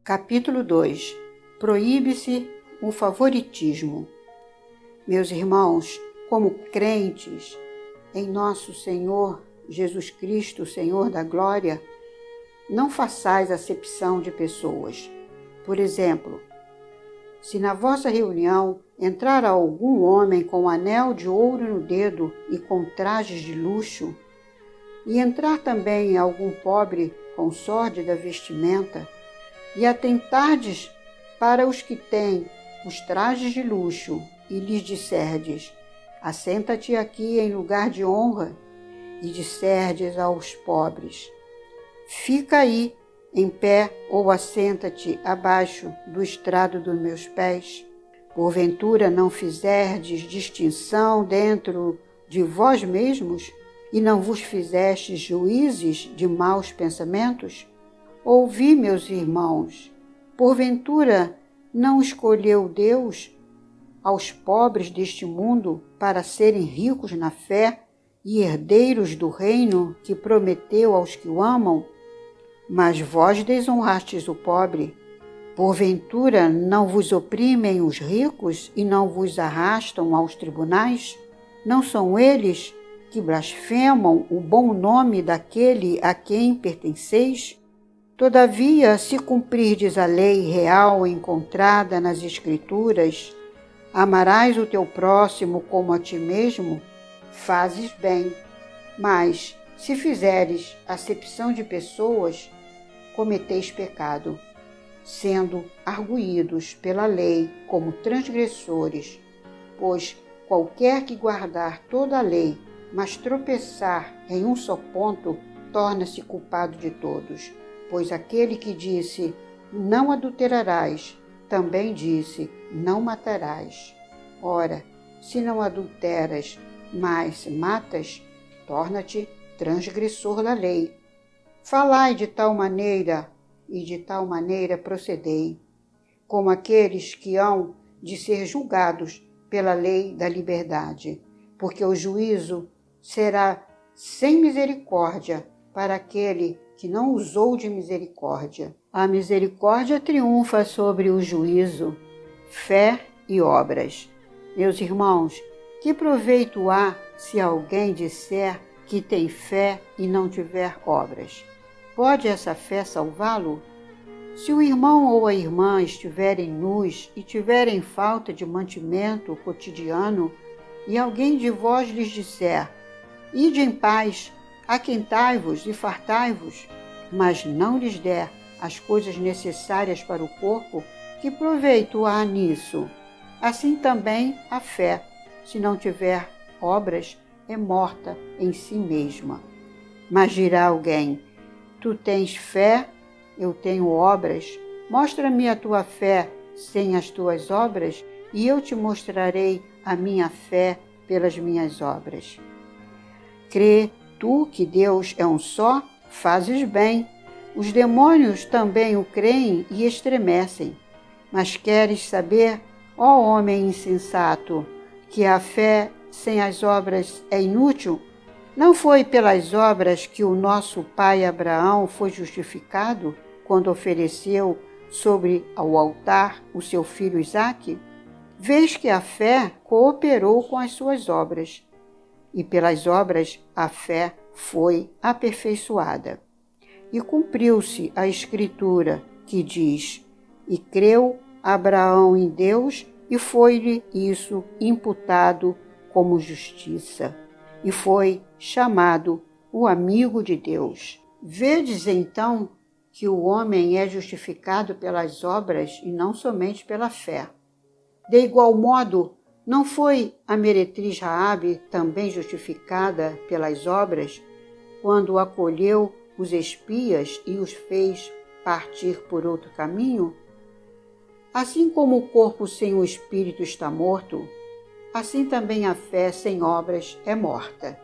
Capítulo 2. Proíbe-se o favoritismo. Meus irmãos, como crentes em nosso Senhor Jesus Cristo, Senhor da Glória, não façais acepção de pessoas. Por exemplo, se na vossa reunião entrar algum homem com anel de ouro no dedo e com trajes de luxo, e entrar também algum pobre com sórdida vestimenta, e atentardes para os que têm os trajes de luxo, e lhes disserdes: assenta-te aqui em lugar de honra, e disserdes aos pobres: fica aí em pé, ou assenta-te abaixo do estrado dos meus pés. Porventura não fizerdes distinção dentro de vós mesmos, e não vos fizestes juízes de maus pensamentos? Ouvi, meus irmãos, porventura não escolheu Deus aos pobres deste mundo para serem ricos na fé e herdeiros do reino que prometeu aos que o amam? Mas vós desonrastes o pobre. Porventura não vos oprimem os ricos e não vos arrastam aos tribunais? Não são eles que blasfemam o bom nome daquele a quem pertenceis? Todavia, se cumprirdes a lei real encontrada nas Escrituras, amarás o teu próximo como a ti mesmo, fazes bem. Mas, se fizeres acepção de pessoas, cometeis pecado, sendo arguídos pela lei como transgressores, pois qualquer que guardar toda a lei, mas tropeçar em um só ponto, torna-se culpado de todos. Pois aquele que disse, não adulterarás, também disse, não matarás. Ora, se não adulteras, mas matas, torna-te transgressor da lei. Falai de tal maneira, e de tal maneira procedei, como aqueles que hão de ser julgados pela lei da liberdade, porque o juízo será sem misericórdia para aquele que não usou de misericórdia. A misericórdia triunfa sobre o juízo, fé e obras. Meus irmãos, que proveito há se alguém disser que tem fé e não tiver obras? Pode essa fé salvá-lo? Se o irmão ou a irmã estiverem nus e tiverem falta de mantimento cotidiano, e alguém de vós lhes disser: ide em paz, aquentai-vos e fartai-vos, mas não lhes der as coisas necessárias para o corpo, que proveito há nisso? Assim também a fé, se não tiver obras, é morta em si mesma. Mas dirá alguém: tu tens fé, eu tenho obras. Mostra-me a tua fé sem as tuas obras, e eu te mostrarei a minha fé pelas minhas obras. Crê tu que Deus é um só? Fazes bem. Os demônios também o creem e estremecem. Mas queres saber, ó homem insensato, que a fé sem as obras é inútil? Não foi pelas obras que o nosso pai Abraão foi justificado quando ofereceu sobre o altar o seu filho Isaque? Vês que a fé cooperou com as suas obras, e pelas obras a fé foi aperfeiçoada. E cumpriu-se a Escritura, que diz: e creu Abraão em Deus, e foi-lhe isso imputado como justiça, e foi chamado o amigo de Deus. Vedes então que o homem é justificado pelas obras e não somente pela fé. De igual modo, não foi a meretriz Raabe também justificada pelas obras, quando acolheu os espias e os fez partir por outro caminho? Assim como o corpo sem o espírito está morto, assim também a fé sem obras é morta.